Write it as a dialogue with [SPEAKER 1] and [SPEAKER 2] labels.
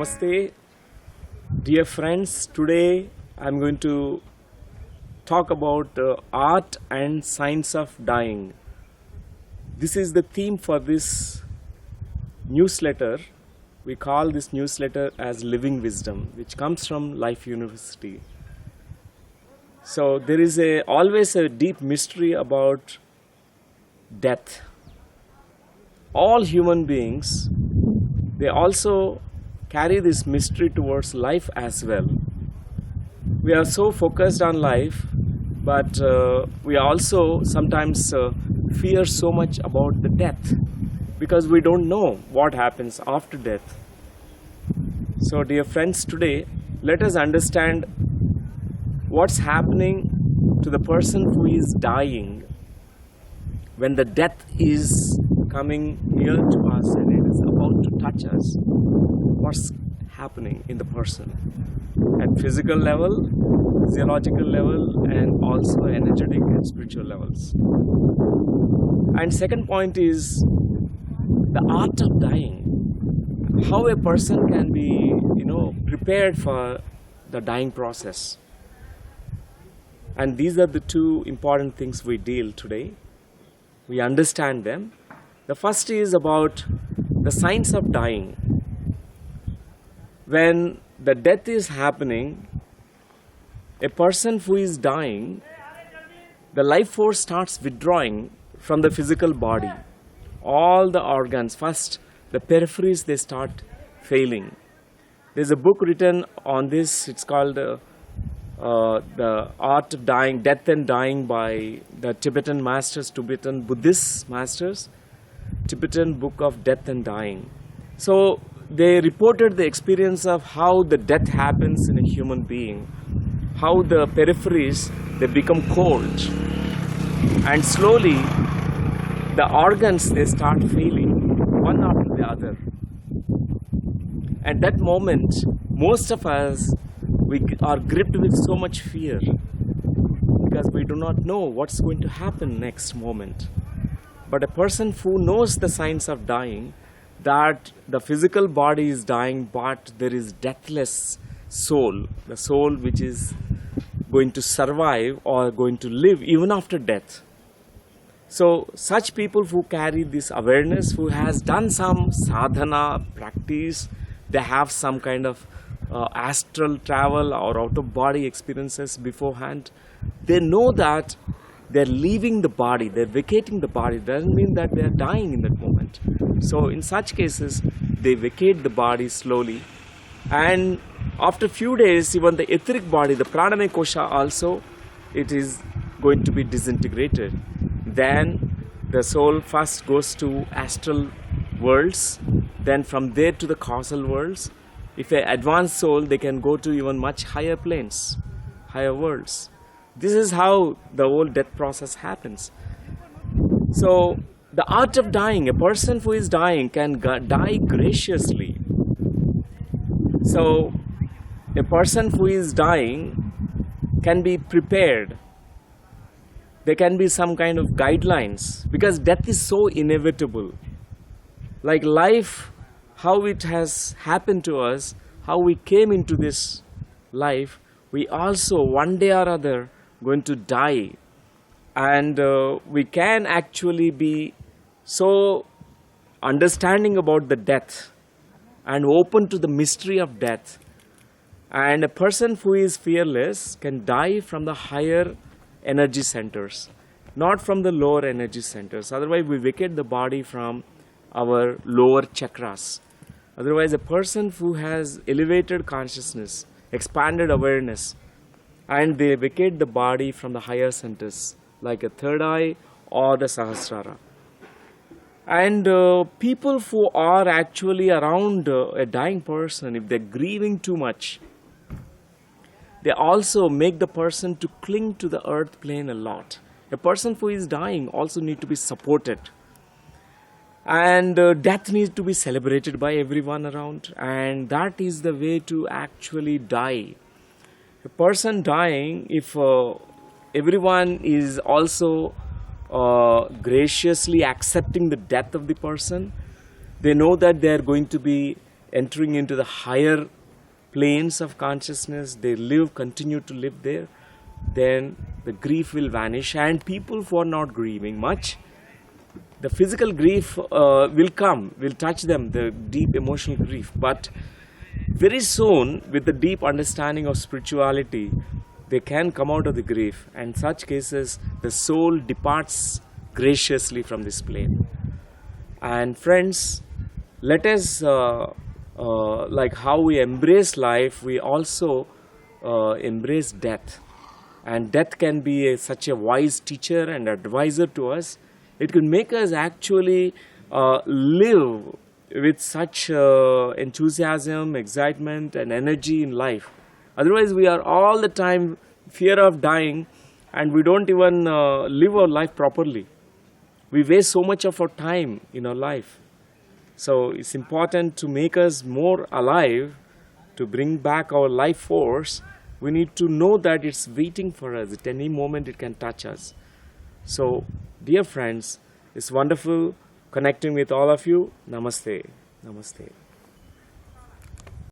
[SPEAKER 1] Namaste, dear friends. Today I'm going to talk about art and science of dying. This is the theme for this newsletter. We call this newsletter as Living Wisdom, which comes from Life University. So there is always a deep mystery about death. All human beings, they also carry this mystery towards life as well. We are so focused on life, but we also sometimes fear so much about the death because we don't know what happens after death. So dear friends, today let us understand what's happening to the person who is dying when the death is coming near to us and it is about to touch us. What's happening in the person at physical level, physiological level, and also energetic and spiritual levels. And second point is the art of dying. How a person can be, prepared for the dying process. And these are the two important things we deal today. We understand them. The first is about the science of dying. When the death is happening, a person who is dying, the life force starts withdrawing from the physical body. All the organs, first the peripheries, they start failing. There's a book written on this. It's called The Art of Dying, Death and Dying by the Tibetan masters, Tibetan Buddhist masters. Tibetan Book of Death and Dying. So they reported the experience of how the death happens in a human being, how the peripheries, they become cold, and slowly the organs, they start failing one after the other. At that moment, most of us, we are gripped with so much fear because we do not know what's going to happen next moment. But a person who knows the science of dying, that the physical body is dying, but there is deathless soul, the soul which is going to survive or going to live even after death. So such people who carry this awareness, who has done some sadhana practice, they have some kind of astral travel or out-of-body experiences beforehand, they know that they're leaving the body, they're vacating the body. It doesn't mean that they're dying in that moment. So in such cases, they vacate the body slowly. And after a few days, even the etheric body, the pranamaya kosha also, it is going to be disintegrated. Then the soul first goes to astral worlds, then from there to the causal worlds. If an advanced soul, they can go to even much higher planes, higher worlds. This is how the whole death process happens. So, the art of dying, a person who is dying can die graciously. So, a person who is dying can be prepared. There can be some kind of guidelines because death is so inevitable. Like life, how it has happened to us, how we came into this life, we also one day or other going to die, and we can actually be so understanding about the death and open to the mystery of death. And a person who is fearless can die from the higher energy centers, not from the lower energy centers. Otherwise we vacate the body from our lower chakras. Otherwise a person who has elevated consciousness, expanded awareness, and they vacate the body from the higher centers, like a third eye or the Sahasrara. And people who are actually around a dying person, if they're grieving too much, they also make the person to cling to the earth plane a lot. A person who is dying also needs to be supported. And death needs to be celebrated by everyone around. And that is the way to actually die. A person dying, if everyone is also graciously accepting the death of the person, they know that they are going to be entering into the higher planes of consciousness, they continue to live there, then the grief will vanish. And people who are not grieving much, the physical grief will touch them, the deep emotional grief. But very soon, with the deep understanding of spirituality, they can come out of the grief. And in such cases, the soul departs graciously from this plane. And friends, let us, like how we embrace life, we also embrace death. And death can be such a wise teacher and advisor to us. It can make us actually live with such enthusiasm, excitement, and energy in life. Otherwise, we are all the time fear of dying, and we don't even live our life properly. We waste so much of our time in our life. So it's important to make us more alive, to bring back our life force. We need to know that it's waiting for us. At any moment it can touch us. So, dear friends, it's wonderful connecting with all of you. Namaste. Namaste.